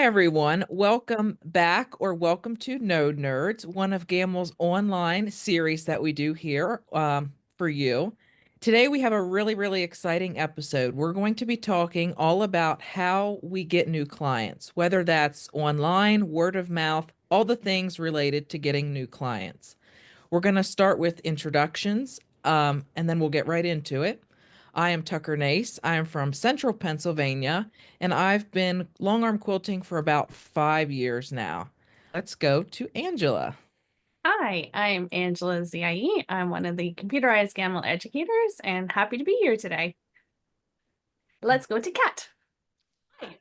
everyone. Welcome back or welcome to Node Nerds, one of Gamel's online series that we do here for you. Today we have a really exciting episode. We're going to be talking all about how we get new clients, whether that's online, word of mouth, all the things related to getting new clients. We're going to start with introductions, and then we'll get right into it. I am Tucker Nace. I am from Central Pennsylvania, and I've been long arm quilting for about 5 years now. Let's go to Angela. Hi, I'm Angela Ziai. I'm one of the computerized Gamel educators and happy to be here today. Let's go to Kat. Hi,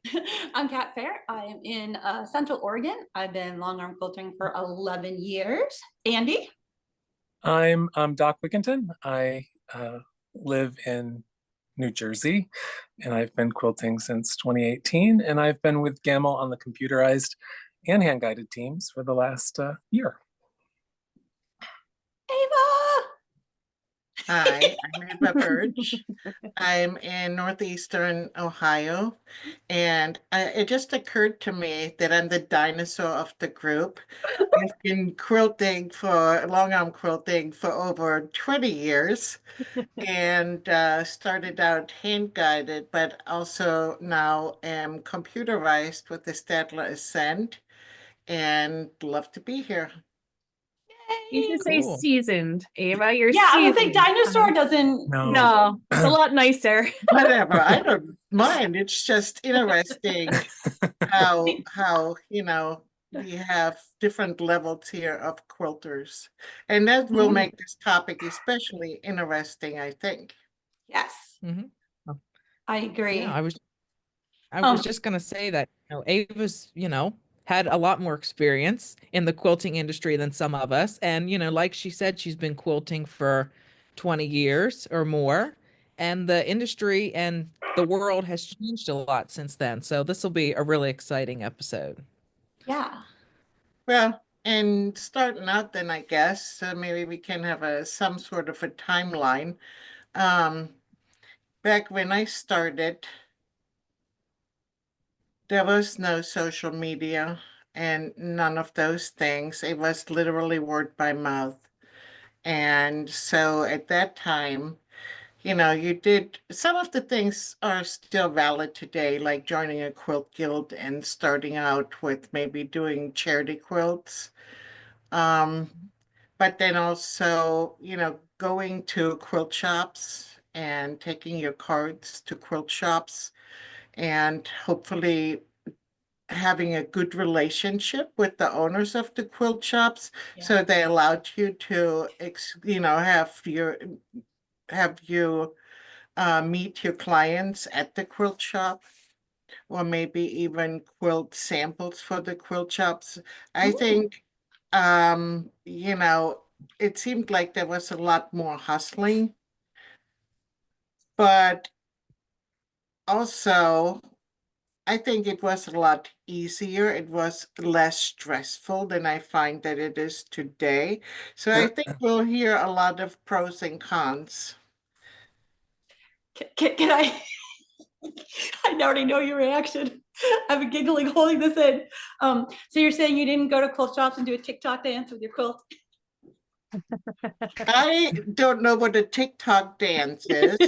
I'm Kat Fair. I am in Central Oregon. I've been long arm quilting for 11 years. Andy? I'm Doc Wickenton. I live in New Jersey, and I've been quilting since 2018, and I've been with Gamel on the computerized and hand-guided teams for the last year. Ava! Hi, I'm Ava Birch. I'm in northeastern Ohio, and it just occurred to me that I'm the dinosaur of the group. I've been long arm quilting for over 20 years and started out hand-guided, but also now am computerized with the Stadler Ascent and love to be here. You should say Cool. seasoned, Ava. You're Yeah, I seasoned. would think dinosaur doesn't. No, it's a lot nicer. Whatever, I don't mind. It's just interesting how we have different levels here of quilters, and that will make this topic especially interesting, I think. Yes, Mhm. I agree. Yeah, I was just gonna say that, Ava's, had a lot more experience in the quilting industry than some of us. And, like she said, she's been quilting for 20 years or more. And the industry and the world has changed a lot since then. So this will be a really exciting episode. Yeah. Well, and starting out then, I guess, maybe we can have some sort of a timeline. Um, Back when I started, there was no social media and none of those things. It was literally word by mouth. And so at that time, you did some of the things are still valid today, like joining a quilt guild and starting out with maybe doing charity quilts. Um, but then also, going to quilt shops and taking your cards to quilt shops and hopefully having a good relationship with the owners of the quilt shops. So they allowed you to, have you meet your clients at the quilt shop, or maybe even quilt samples for the quilt shops. I think, it seemed like there was a lot more hustling, but also I think it was a lot easier. It was less stressful than I find that it is today. So I think we'll hear a lot of pros and cons. Can I? I already know your reaction. I've been giggling, holding this in. So you're saying you didn't go to quilt shops and do a TikTok dance with your quilt? I don't know what a TikTok dance is,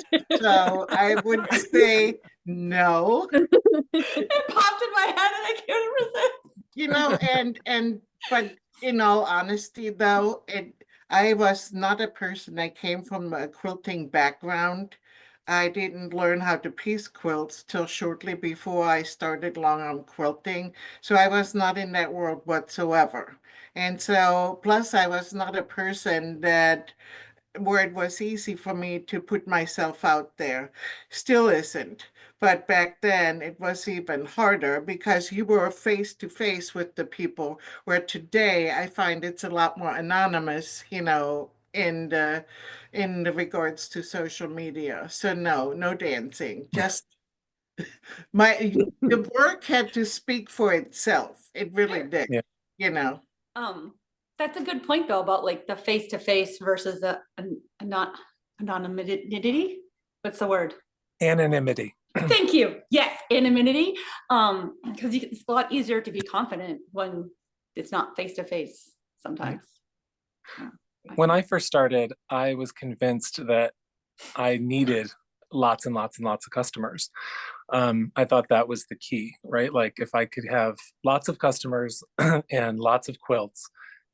so I would say no. It popped in my head and I couldn't resist. But in all honesty, though, I was not a person. I came from a quilting background. I didn't learn how to piece quilts till shortly before I started long arm quilting. So I was not in that world whatsoever. And so, plus, I was not a person where it was easy for me to put myself out there. Still isn't. But back then it was even harder because you were face to face with the people, where today I find it's a lot more anonymous, in the regards to social media. So no dancing. Just the work had to speak for itself. It really did. Yeah. You know. That's a good point though about like the face to face versus the not anonymity. What's the word? Anonymity. Thank you. Yes, anonymity. Because it's a lot easier to be confident when it's not face to face sometimes. Yeah. When I first started, I was convinced that I needed lots and lots and lots of customers. I thought that was the key, right? Like if I could have lots of customers and lots of quilts,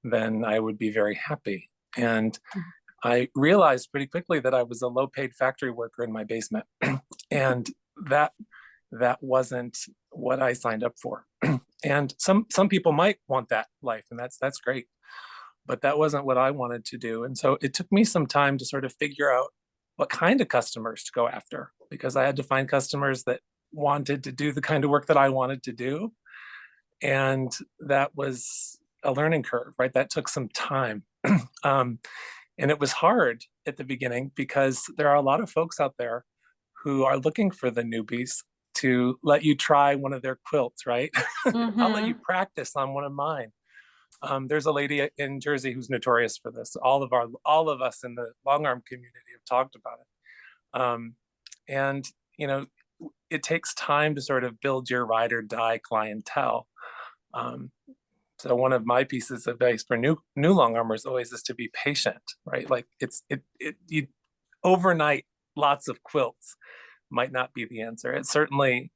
then I would be very happy. And I realized pretty quickly that I was a low-paid factory worker in my basement, and that that wasn't what I signed up for. And some people might want that life, and that's great, but that wasn't what I wanted to do. And so it took me some time to sort of figure out what kind of customers to go after, because I had to find customers that wanted to do the kind of work that I wanted to do. And that was a learning curve, right? That took some time. um, and it was hard at the beginning because there are a lot of folks out there who are looking for the newbies to let you try one of their quilts, right? I'll let you practice on one of mine. There's a lady in Jersey who's notorious for this. All of us in the long arm community have talked about it. And you know, it takes time to sort of build your ride or die clientele. So one of my pieces of advice for new long armors always is to be patient, right? Like you overnight lots of quilts might not be the answer. It certainly,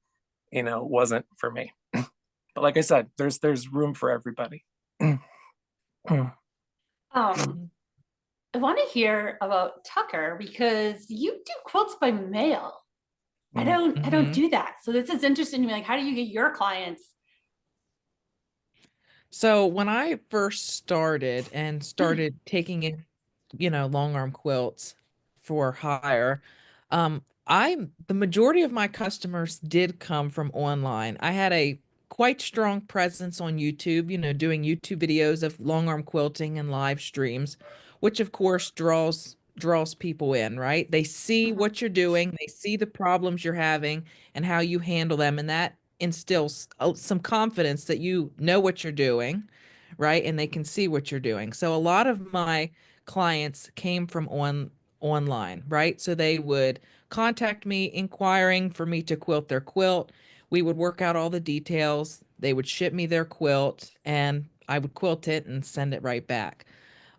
wasn't for me. But like I said, there's room for everybody. I want to hear about Tucker because you do quilts by mail. I don't do that. So this is interesting to me. Like, how do you get your clients? So when I first started taking in, long arm quilts for hire, the majority of my customers did come from online. I had a quite strong presence on YouTube, doing YouTube videos of long arm quilting and live streams, which of course draws people in, right? They see what you're doing, they see the problems you're having and how you handle them, and that instills some confidence that you know what you're doing, right? And they can see what you're doing. So a lot of my clients came from online, right? So they would contact me inquiring for me to quilt their quilt. We would work out all the details. They would ship me their quilt and I would quilt it and send it right back.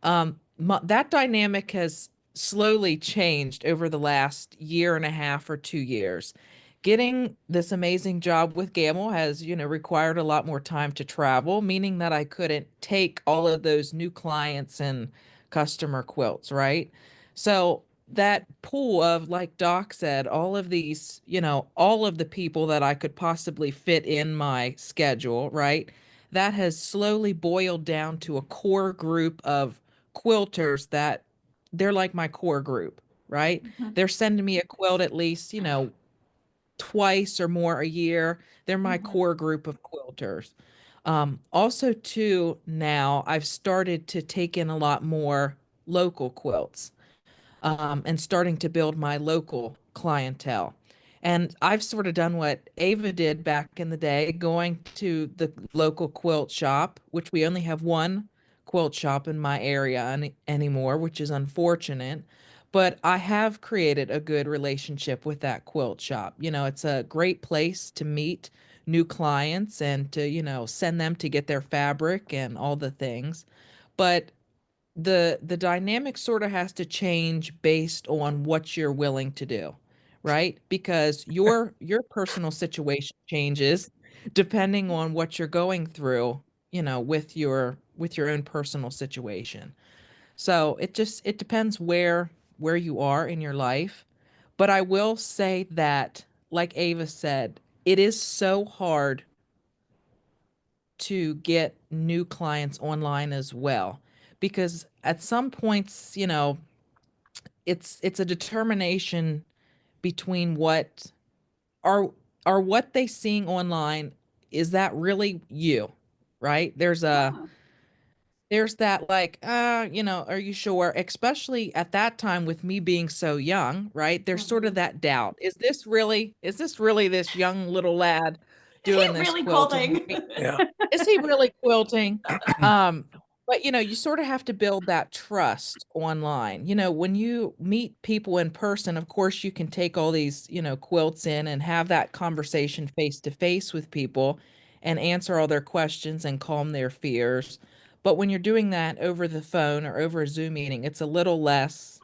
That dynamic has slowly changed over the last year and a half or 2 years. Getting this amazing job with Gamble has, required a lot more time to travel, meaning that I couldn't take all of those new clients and customer quilts, right? So that pool of, like Doc said, all of these, all of the people that I could possibly fit in my schedule, right? That has slowly boiled down to a core group of quilters that they're like my core group, right? They're sending me a quilt at least, twice or more a year. They're my core group of quilters. Also, too, now I've started to take in a lot more local quilts, and starting to build my local clientele. And I've sort of done what Ava did back in the day, going to the local quilt shop, which we only have one quilt shop in my area anymore, which is unfortunate. But I have created a good relationship with that quilt shop. It's a great place to meet new clients and to, send them to get their fabric and all the things. But the dynamic sort of has to change based on what you're willing to do, right? Because your personal situation changes depending on what you're going through, with your own personal situation. So it depends where you are in your life. But I will say that, like Ava said, it is so hard to get new clients online as well, because at some points, it's a determination between are what they seeing online, is that really you, right? There's that, like, are you sure? Especially at that time with me being so young, right? There's sort of that doubt. Is this really this young little lad Is doing he this really quilting, quilting? right? Yeah. Is he really quilting? But, you sort of have to build that trust online. When you meet people in person, of course, you can take all these, quilts in and have that conversation face to face with people and answer all their questions and calm their fears. But when you're doing that over the phone or over a Zoom meeting, it's a little less,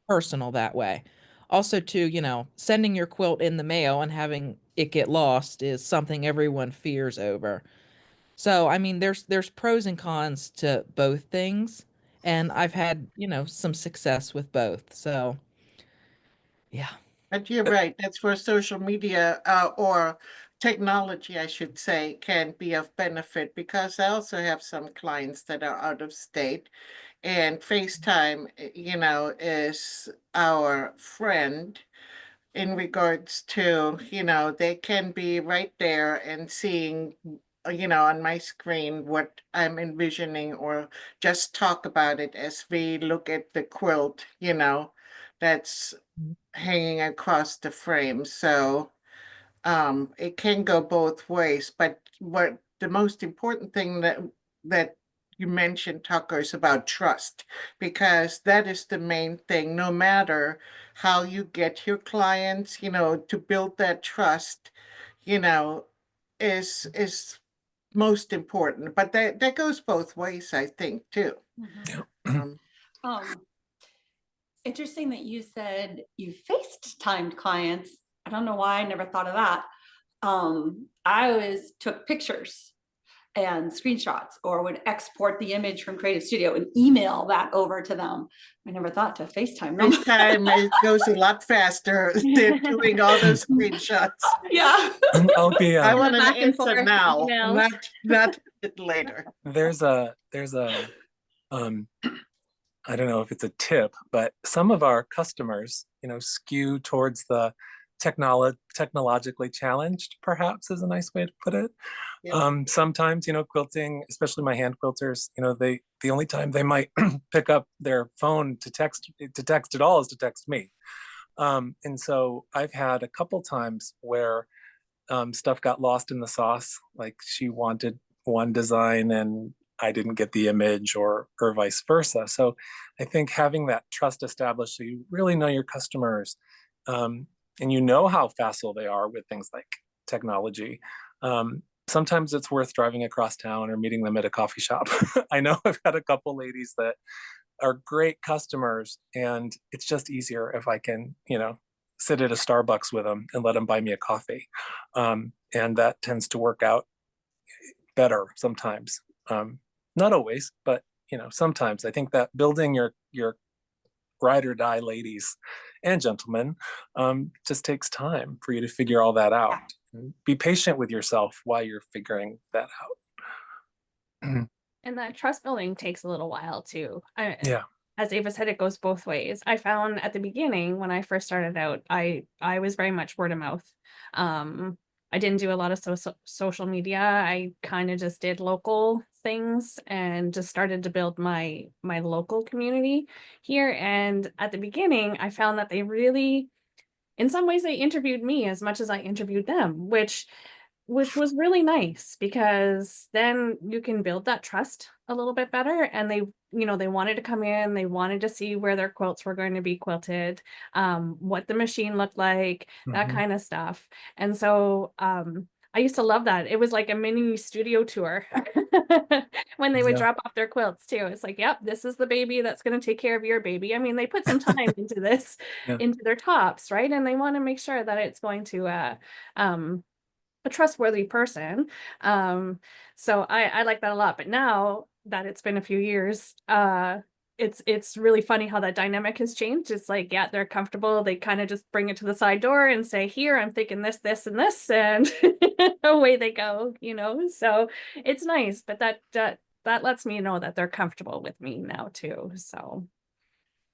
personal that way. Also, too, sending your quilt in the mail and having it get lost is something everyone fears over. So, I mean, there's pros and cons to both things, and I've had, some success with both. So, yeah. But you're right, that's where social media or technology, I should say, can be of benefit because I also have some clients that are out of state, and FaceTime, is our friend in regards to, they can be right there and seeing, on my screen what I'm envisioning or just talk about it as we look at the quilt, that's hanging across the frame. So it can go both ways, but what the most important thing that you mentioned, Tucker, is about trust, because that is the main thing. No matter how you get your clients, to build that trust, you know, is most important. But that goes both ways, I think, too. Mhm. Yeah. Um, Um, Interesting that you said you FaceTimed clients. I don't know why I never thought of that. I always took pictures and screenshots or would export the image from Creative Studio and email that over to them. I never thought to FaceTime them. FaceTime, it goes a lot faster than doing all those screenshots. Yeah. I'll be I want an Back and answer forth now, emails. not later. there's a um I don't know if it's a tip, but some of our customers, skew towards the technologically challenged, perhaps is a nice way to put it. Yeah. Sometimes, quilting, especially my hand quilters, the only time they might pick up their phone to text at all is to text me. And so I've had a couple times where stuff got lost in the sauce. Like she wanted one design and I didn't get the image, or vice versa. So I think having that trust established, so you really know your customers, and you know how facile they are with things like technology. Sometimes it's worth driving across town or meeting them at a coffee shop. I know I've had a couple ladies that are great customers, and it's just easier if I can, sit at a Starbucks with them and let them buy me a coffee. And that tends to work out better sometimes. Not always, but sometimes. I think that building your ride or die ladies and gentlemen just takes time for you to figure all that out. And be patient with yourself while you're figuring that out. And that trust building takes a little while too. Yeah. As Ava said, it goes both ways. I found at the beginning when I first started out, I was very much word of mouth. I didn't do a lot of social media. I kind of just did local things and just started to build my local community here. And at the beginning, I found that they really, in some ways, they interviewed me as much as I interviewed them, which was really nice because then you can build that trust a little bit better. And they wanted to come in, they wanted to see where their quilts were going to be quilted, what the machine looked like, that Mhm. kind of stuff. And so I used to love that. It was like a mini studio tour when they would Yeah. drop off their quilts too. It's like, yep, this is the baby that's going to take care of your baby. I mean, they put some time into this, Yeah. into their tops, right? And they want to make sure that it's going to a trustworthy person. So I like that a lot. But now that it's been a few years, it's really funny how that dynamic has changed. It's like, yeah, they're comfortable. They kind of just bring it to the side door and say, here, I'm thinking this, this, and this, and away they go. So it's nice, but that lets me know that they're comfortable with me now too. So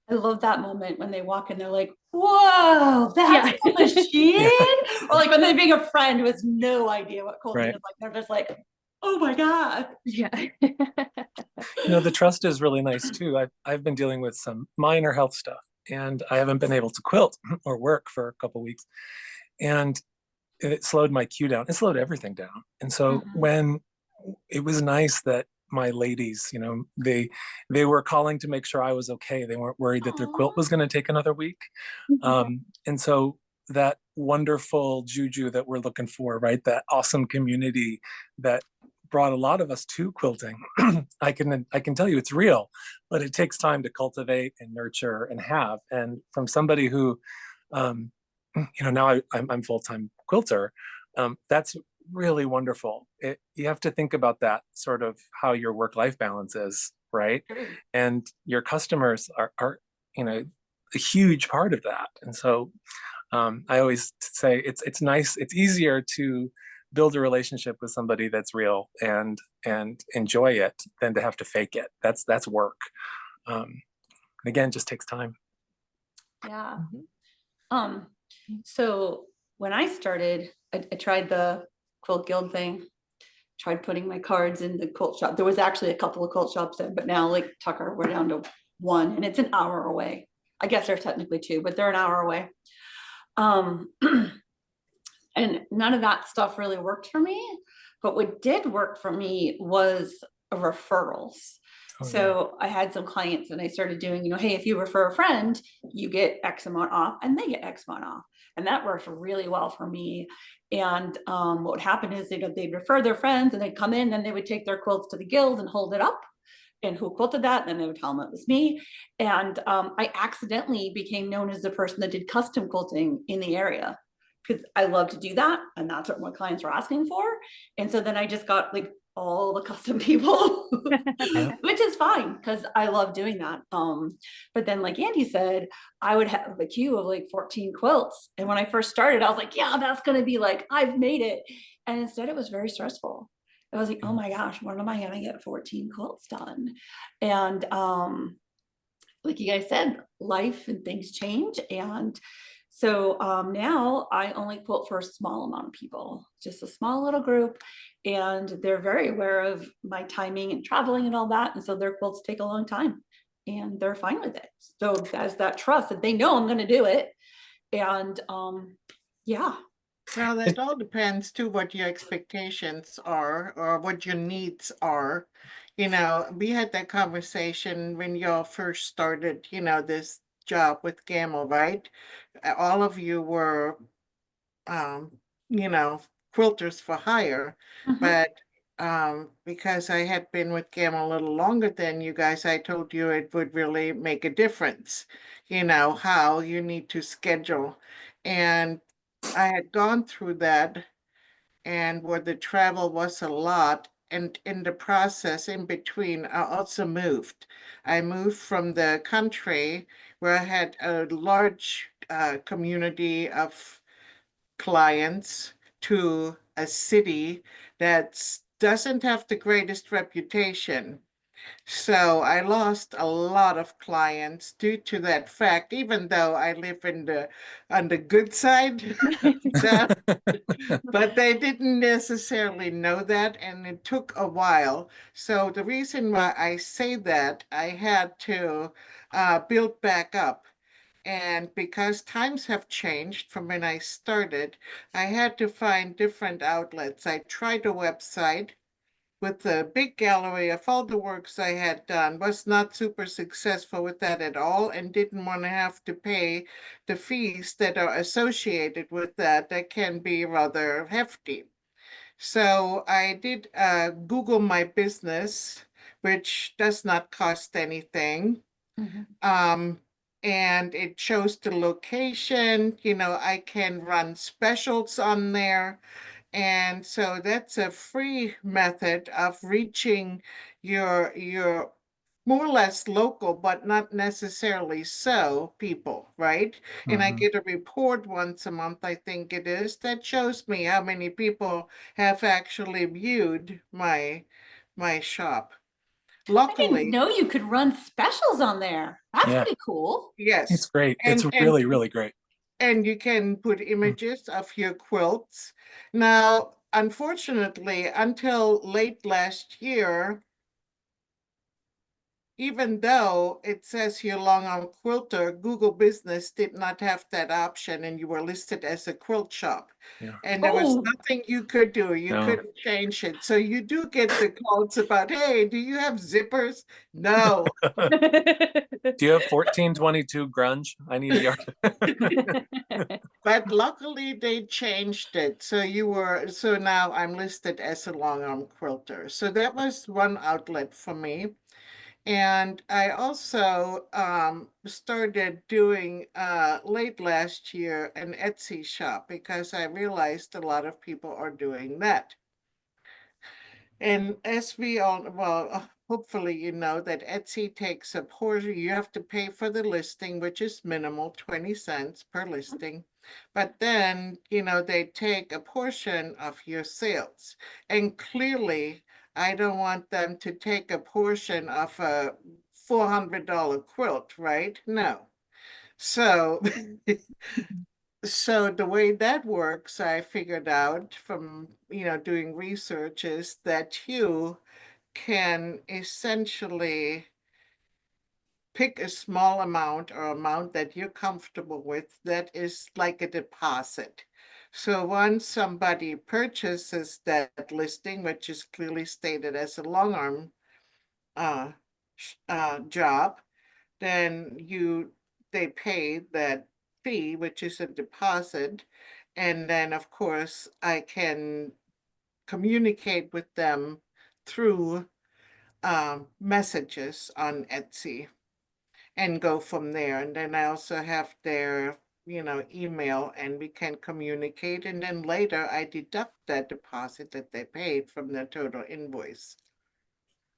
I love that moment when they walk in, they're like, whoa, that's yeah. the machine. Yeah. Or like when they bring a friend who has no idea what quilting Right. is like, they're just like, oh my God. Yeah. The trust is really nice too. I've been dealing with some minor health stuff, and I haven't been able to quilt or work for a couple weeks, and it slowed my queue down. It slowed everything down. And so Mhm. when it was nice that my ladies, they were calling to make sure I was okay. They weren't worried that their quilt Aw. was going to take another week. And so that wonderful juju that we're looking for, right? That awesome community that brought a lot of us to quilting. I can tell you it's real, but it takes time to cultivate and nurture and have. And from somebody who, now I'm full-time quilter, that's really wonderful. You have to think about that sort of how your work-life balance is, right? True. And your customers are a huge part of that. And so I always say it's nice, it's easier to build a relationship with somebody that's real and enjoy it than to have to fake it. That's work. And again, it just takes time. Yeah. Mhm. So when I started, I tried the quilt guild thing, tried putting my cards in the quilt shop. There was actually a couple of quilt shops there, but now like Tucker, we're down to one and it's an hour away. I guess there's technically two, but they're an hour away. Um, and none of that stuff really worked for me. But what did work for me was referrals. Oh, yeah. So I had some clients and I started doing, hey, if you refer a friend, you get X amount off and they get X amount off. And that worked really well for me. And what would happen is they'd refer their friends and they'd come in and they would take their quilts to the guild and hold it up. And who quilted that? And then they would tell them it was me. And I accidentally became known as the person that did custom quilting in the area because I love to do that. And that's what my clients were asking for. And so then I just got like all the custom people, which is fine because I love doing that. But then, like Andy said, I would have a queue of like 14 quilts. And when I first started, I was like, yeah, that's going to be like, I've made it. And instead, it was very stressful. I was like, oh my gosh, when am I going to get 14 quilts done? And like you guys said, life and things change. And so now I only quilt for a small amount of people, just a small little group. And they're very aware of my timing and traveling and all that. And so their quilts take a long time and they're fine with it. So there's that trust that they know I'm going to do it. And yeah. Well, that all depends too what your expectations are or what your needs are. We had that conversation when y'all first started, this job with Gamel, right? All of you were, um, you know, quilters for hire, Mhm. but because I had been with Gamel a little longer than you guys, I told you it would really make a difference, how you need to schedule. And I had gone through that and where the travel was a lot. And in the process, in between, I also moved. I moved from the country where I had a large community of clients to a city that doesn't have the greatest reputation. So I lost a lot of clients due to that fact, even though I live on the good side of that, but they didn't necessarily know that, and it took a while. So the reason why I say that, I had to build back up. And because times have changed from when I started, I had to find different outlets. I tried a website with the big gallery of all the works I had done, was not super successful with that at all, and didn't want to have to pay the fees that are associated with that can be rather hefty. So I did Google My Business, which does not cost anything. Mhm. And it shows the location, I can run specials on there. And so that's a free method of reaching your more or less local, but not necessarily so people, right? And I Mhm. get a report once a month, I think it is, that shows me how many people have actually viewed my shop. I didn't Luckily, know you could run specials on there. That's Yeah, pretty cool. it's yes. great. It's And really, really great. and you can put Mm. images of your quilts. Now, unfortunately, until late last year, even though it says here long arm quilter, Google Business did not have that option and you were listed as a quilt shop. Yeah. And there was Oh, nothing you could do. You No. couldn't change it. So you do get the calls about, hey, do you have zippers? No. Do you have 1422 grunge? I need a yard. But luckily they changed it. So now I'm listed as a long arm quilter. So that was one outlet for me. And I also started doing late last year an Etsy shop because I realized a lot of people are doing that. And as we all, well, hopefully you know that Etsy takes a portion, you have to pay for the listing, which is minimal, 20 cents per listing. But then, they take a portion of your sales. And clearly, I don't want them to take a portion of a $400 quilt, right? No. So so the way that works, I figured out from, doing research is that you can essentially pick a small amount or amount that you're comfortable with that is like a deposit. So once somebody purchases that listing, which is clearly stated as a long arm uh, job, then they pay that fee, which is a deposit. And then, of course, I can communicate with them through messages on Etsy and go from there. And then I also have their, email and we can communicate. And then later I deduct that deposit that they paid from their total invoice.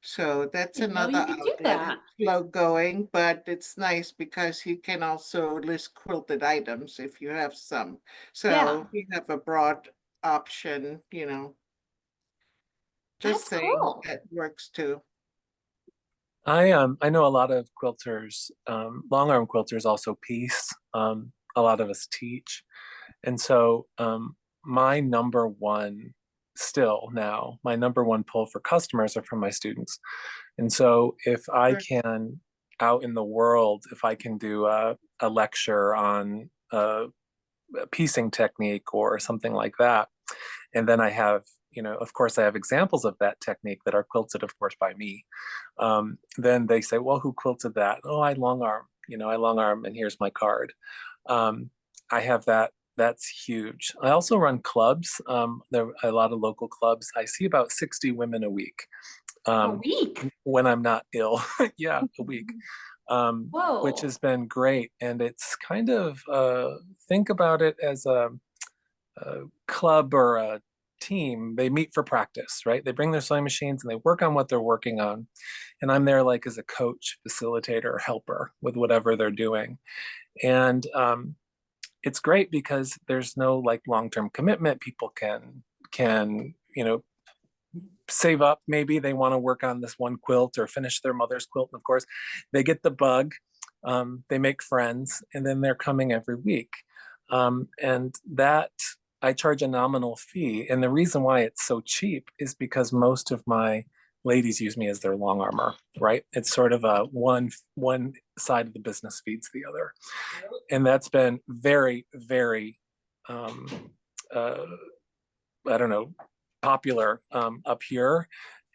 So that's didn't know another you could do outlet. that. It's slow going, but it's nice because you can also list quilted items if you have some. Yeah, So you have a broad option, just that's saying cool. that works too. I know a lot of quilters, long arm quilters also piece. A lot of us teach. And so my number one still now, my number one pull for customers are from my students. And so if I Sure. can out in the world, if I can do a lecture on a piecing technique or something like that, and then I have, of course, I have examples of that technique that are quilted, of course, by me. Then they say, well, who quilted that? Oh, I long arm, I long arm, and here's my card. Um, I have that. That's huge. I also run clubs. There are a lot of local clubs. I see about 60 women a week A um, week. when I'm not ill. Yeah, a week, which Whoa. has been great. And it's kind of think about it as a club or a team. They meet for practice, right? They bring their sewing machines and they work on what they're working on. And I'm there like as a coach, facilitator, helper with whatever they're doing. And it's great because there's no like long-term commitment. People can save up. Maybe they want to work on this one quilt or finish their mother's quilt. And of course, they get the bug. They make friends, and then they're coming every week. And that I charge a nominal fee. And the reason why it's so cheap is because most of my ladies use me as their long armor, right? It's sort of a one side of the business feeds the other. And that's been very, very um, uh, I don't know, popular up here.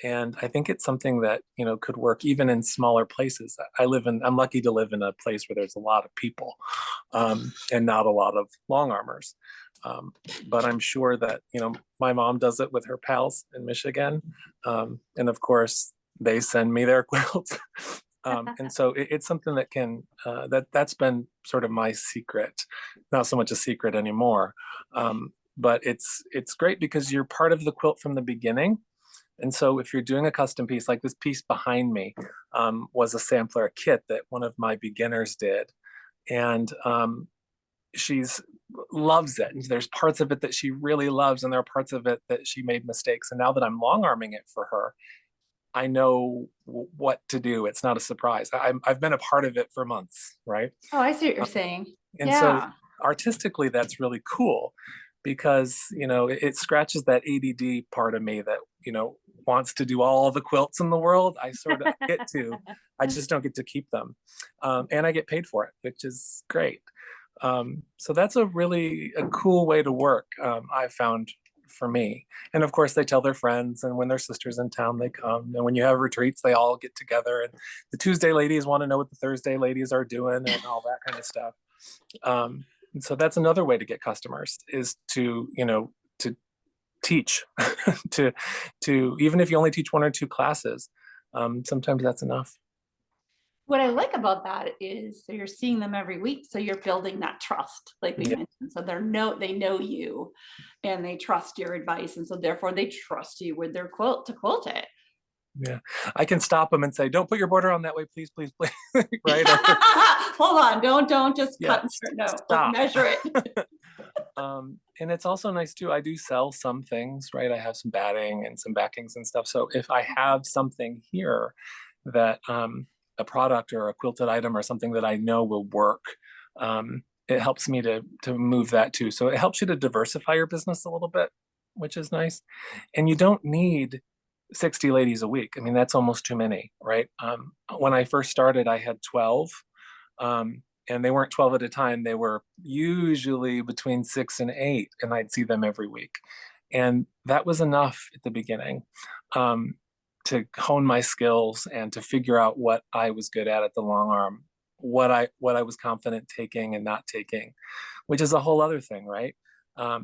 And I think it's something that, could work even in smaller places. I'm lucky to live in a place where there's a lot of people and not a lot of long armors. But I'm sure that, my mom does it with her pals in Michigan. And of course, they send me their quilts. And so it's something that that's been sort of my secret, not so much a secret anymore. But it's great because you're part of the quilt from the beginning. And so if you're doing a custom piece, like this piece behind me was a sampler, a kit that one of my beginners did. And she's loves it. And there's parts of it that she really loves, and there are parts of it that she made mistakes. And now that I'm long arming it for her, I know what to do. It's not a surprise. I've been a part of it for months, right? Oh, I see what you're saying. And so Yeah. artistically, that's really cool. because, it scratches that ADD part of me that, wants to do all the quilts in the world. I sort of get to, I just don't get to keep them. And I get paid for it, which is great. So that's a cool way to work, I've found, for me. And of course, they tell their friends, and when their sister's in town, they come. And when you have retreats, they all get together. And the Tuesday ladies want to know what the Thursday ladies are doing and all that kind of stuff. And so that's another way to get customers, is to, to teach, to even if you only teach 1 or 2 classes, sometimes that's enough. What I like about that is, so you're seeing them every week, so you're building that trust, like we Yeah. mentioned. So they know you, and they trust your advice, and so therefore they trust you with their quilt to quilt it. Yeah, I can stop them and say, "Don't put your border on that way, please, please, please." Right? Or, Hold on, don't just yeah, cut and straight. No, let's stop. measure it. And it's also nice too. I do sell some things, right? I have some batting and some backings and stuff. So if I have something here that, a product or a quilted item or something that I know will work, it helps me to move that too. So it helps you to diversify your business a little bit, which is nice. And you don't need 60 ladies a week. I mean, that's almost too many, right? When I first started, I had 12. And they weren't 12 at a time. They were usually between 6 and 8, and I'd see them every week. And that was enough at the beginning, to hone my skills and to figure out what I was good at the long arm, what I was confident taking and not taking, which is a whole other thing, right? I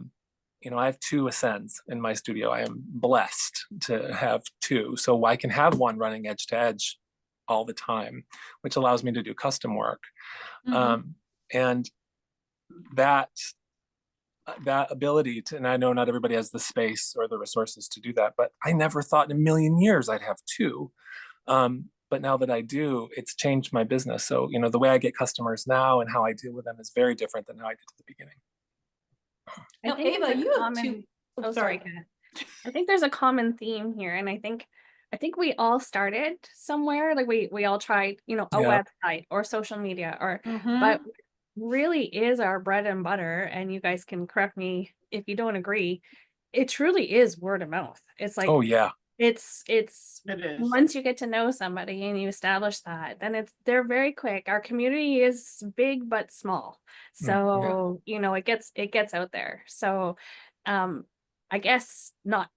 have 2 Ascends in my studio. I am blessed to have 2, so I can have one running edge to edge all the time, which allows me to do custom work. And that ability to, and I know not everybody has the space or the resources to do that, but I never thought in a million years I'd have 2. But now that I do, it's changed my business. So, the way I get customers now and how I deal with them is very different than how I did at the beginning. Now, think Ava, there's a you have common- 2. Oh, sorry, Kat. I think there's a common theme here, and I think we all started somewhere. Like we all tried, a Yeah. website or social media, or Mhm. but really is our bread and butter. And you guys can correct me if you don't agree. It truly is word of mouth. It's like, Oh yeah. it's It is. once you get to know somebody and you establish that, then they're very quick. Our community is big but small, so it gets out there. So I guess not,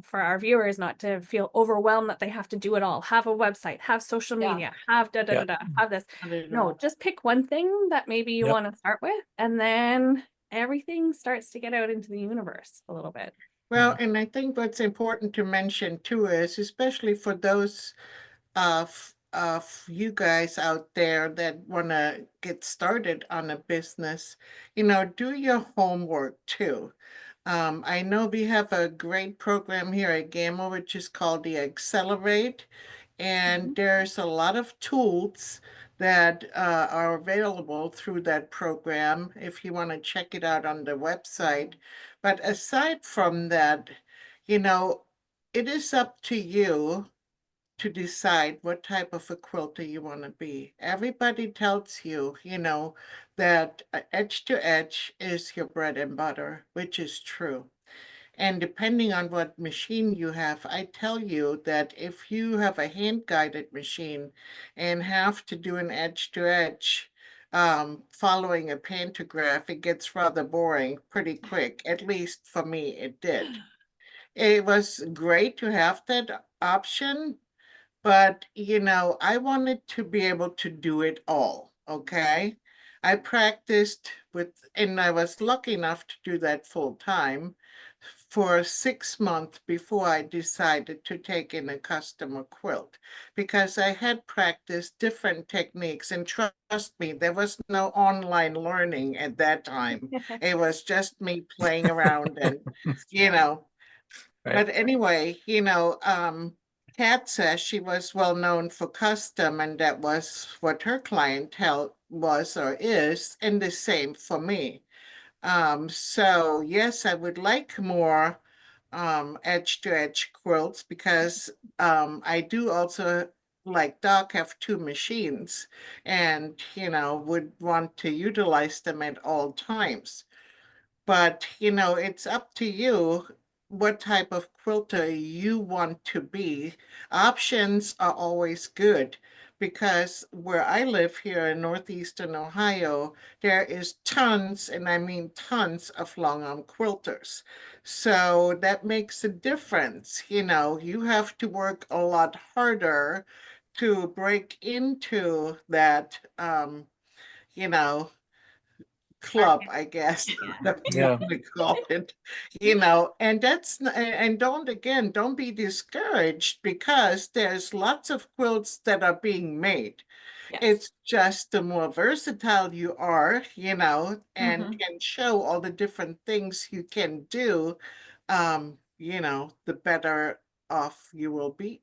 for our viewers, not to feel overwhelmed that they have to do it all, have a website, have social Yeah. media, have da da da da, have this. No, just pick one thing that maybe you Yep. want to start with, and then everything starts to get out into the universe a little bit. Well, and I think what's important to mention too is, especially for those of you guys out there that want to get started on a business, do your homework too. I know we have a great program here at Gamma, which is called the Accelerate, and there's a lot of tools that are available through that program if you want to check it out on the website. But aside from that, it is up to you to decide what type of a quilter you want to be. Everybody tells you, that edge to edge is your bread and butter, which is true. And depending on what machine you have, I tell you that if you have a hand-guided machine and have to do an edge to edge, following a pantograph, it gets rather boring pretty quick. At least for me, it did. It was great to have that option, but, I wanted to be able to do it all, okay? I practiced and I was lucky enough to do that full time for 6 months before I decided to take in a customer quilt, because I had practiced different techniques. And trust me, there was no online learning at that time. It was just me playing around and, you know, Right. but anyway, Kat says she was well known for custom, and that was what her clientele was or is, and the same for me. So yes, I would like more edge to edge quilts, because I do also, like Doc, have 2 machines, and would want to utilize them at all times. But, you know, it's up to you what type of quilter you want to be. Options are always good because where I live here in northeastern Ohio, there is tons, and I mean tons of long arm quilters. So that makes a difference. You know, you have to work a lot harder to break into that, you know, club, Market. I guess, Yeah. that we Yeah, want to call it, you know, and and don't, again, don't be discouraged because there's lots of quilts that are being made. Yes. It's just the more versatile you are, you know, and Hmm. can show all the different things you can do, you know, the better off you will be.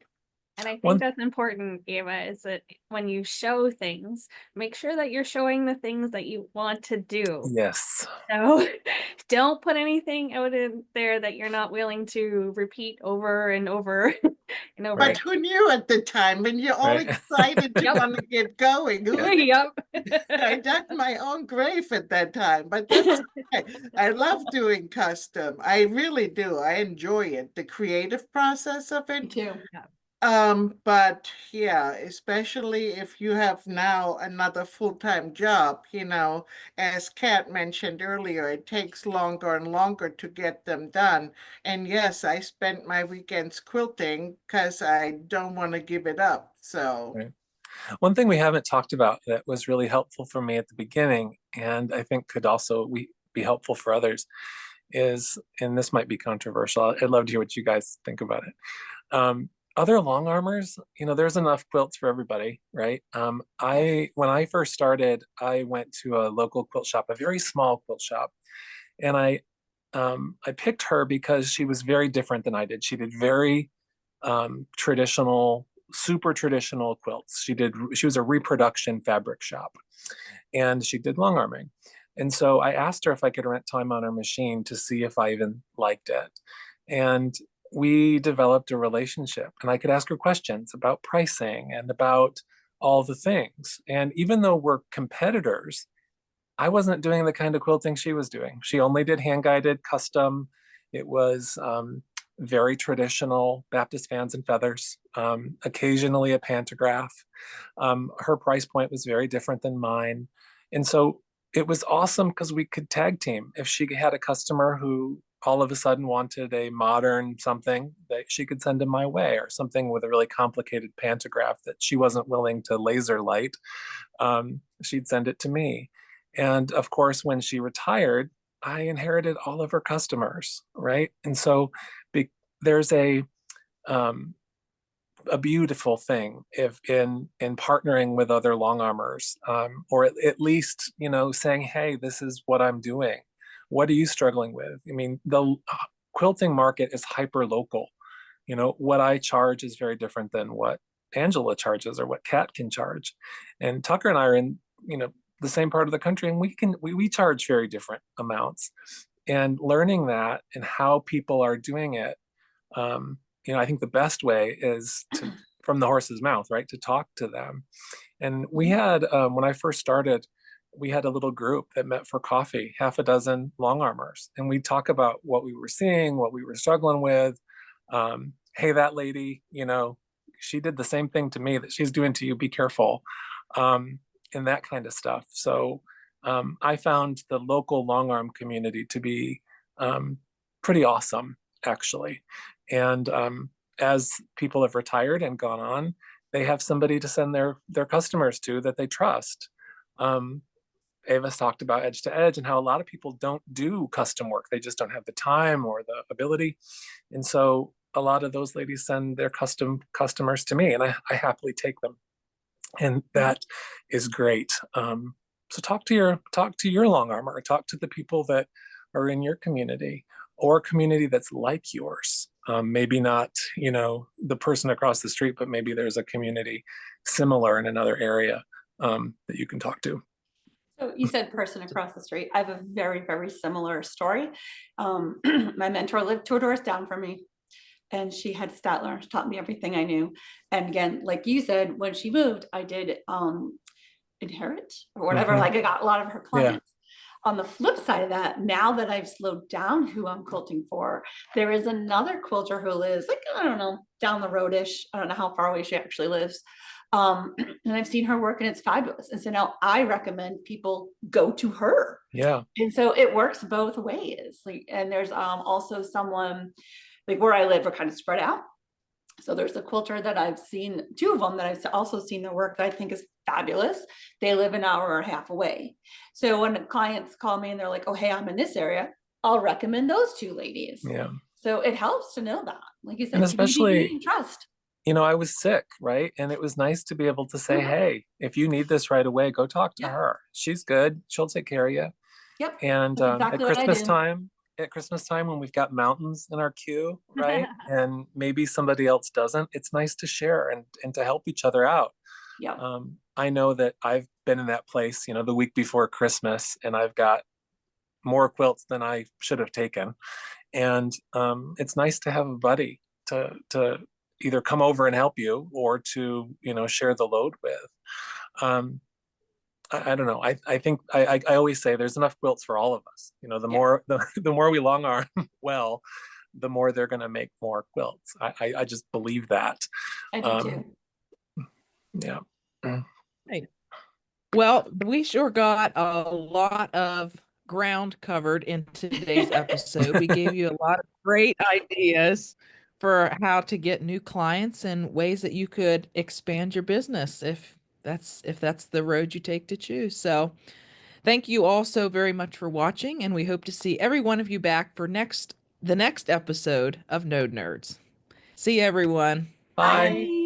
And I think one, that's important, Eva, is that when you show things, make sure that you're showing the things that you want to do. yes, So don't put anything out in there that you're not willing to repeat over and over and over But right, again. who knew at the time when you're all right. excited to Yep. want to get going? Who Yep. I dug my own grave at that time, but that's okay. I love doing custom. I really do. I enjoy it, the creative process of Me it. too. Yeah. But yeah, especially if you have now another full-time job, you know, as Kat mentioned earlier, it takes longer and longer to get them done. And yes, I spent my weekends quilting because I don't want to give it up. So, Right. One thing we haven't talked about that was really helpful for me at the beginning, and I think could also be helpful for others, is, and this might be controversial. I'd love to hear what you guys think about it. Other long armors, you know, there's enough quilts for everybody, right? Yes. When I first started, I went to a local quilt shop, a very small quilt shop, and I picked her because she was very different than I did. She did very traditional, super traditional quilts. She was a reproduction fabric shop, and she did long arming. And so I asked her if I could rent time on her machine to see if I even liked it. And we developed a relationship, and I could ask her questions about pricing and about all the things. And even though we're competitors, I wasn't doing the kind of quilting she was doing. She only did hand guided custom. It was very traditional Baptist fans and feathers, occasionally a pantograph. Her price point was very different than mine. And so it was awesome because we could tag team. If she had a customer who all of a sudden wanted a modern something, that she could send him my way, or something with a really complicated pantograph that she wasn't willing to laser light, she'd send it to me. And of course, when she retired, I inherited all of her customers, right? And so be, there's um, a beautiful thing if in partnering with other long armors, or at least, you know, saying, hey, this is what I'm doing. What are you struggling with? I mean, the quilting market is hyper local. You know, what I charge is very different than what Angela charges or what Kat can charge. And Tucker and I are in, you know, the same part of the country, and we charge very different amounts. And learning that and how people are doing it, um, you know, I think the best way is to, from the horse's mouth, right, to talk to them. And we had, when I first started, we had a little group that met for coffee, half a dozen long armors, and we talk about what we were seeing, what we were struggling with. Hey, that lady, you know, she did the same thing to me that she's doing to you. Be careful, um, and that kind of stuff. So I found the local long arm community to be um, pretty awesome, actually. And as people have retired and gone on, they have somebody to send their customers to that they trust. Um, Ava's talked about edge to edge and how a lot of people don't do custom work. They just don't have the time or the ability. And so a lot of those ladies send their customers to me, and I happily take them. And that is great. So talk to your long armor, or talk to the people that are in your community or a community that's like yours. Maybe not, you know, the person across the street, but maybe there's a community similar in another area that you can talk to. So you said person across the street. I have a very, very similar story. My mentor lived 2 doors down from me, and she had Statler, taught me everything I knew. And again, like you said, when she moved, I did inherit or whatever. Like I got a lot of her Yeah. clients. On the flip side of that, now that I've slowed down who I'm quilting for, there is another quilter who lives like, I don't know, down the road-ish. I don't know how far away she actually lives. And I've seen her work and it's fabulous. And so now I recommend people go to her. Yeah. And so it works both ways. Like, and there's also someone like where I live, we're kind of spread out. So there's a quilter that I've seen, two of them that I've also seen their work that I think is fabulous. They live an hour and a half away. So when clients call me and they're like, oh, hey, I'm in this area, I'll recommend those two ladies. Yeah. So it helps to know that. Like you said, And especially, and trust. You know, I was sick, right? And it was nice to be able to say, hey, if you need this right away, go talk to her. She's good. She'll take care of you. Yep. And exactly at Christmas time, when we've got mountains in our queue, right? And maybe somebody else doesn't, it's nice to share and to help each other out. Yeah. I know that I've been in that place, you know, the week before Christmas, and I've got more quilts than I should have taken. And it's nice to have a buddy to either come over and help you or to, you know, share the load with. I don't know. I think I always say there's enough quilts for all of us. You know, the more the more we long arm well, the more they're going to make more quilts. I just believe that. I do too. Yeah. Hey. Well, we sure got a lot of ground covered in today's episode. We gave you a lot of great ideas for how to get new clients and ways that you could expand your business if that's the road you take to choose. So, thank you all so very much for watching, and we hope to see every one of you back for the next episode of Node Nerds. See you, everyone. Bye. Bye.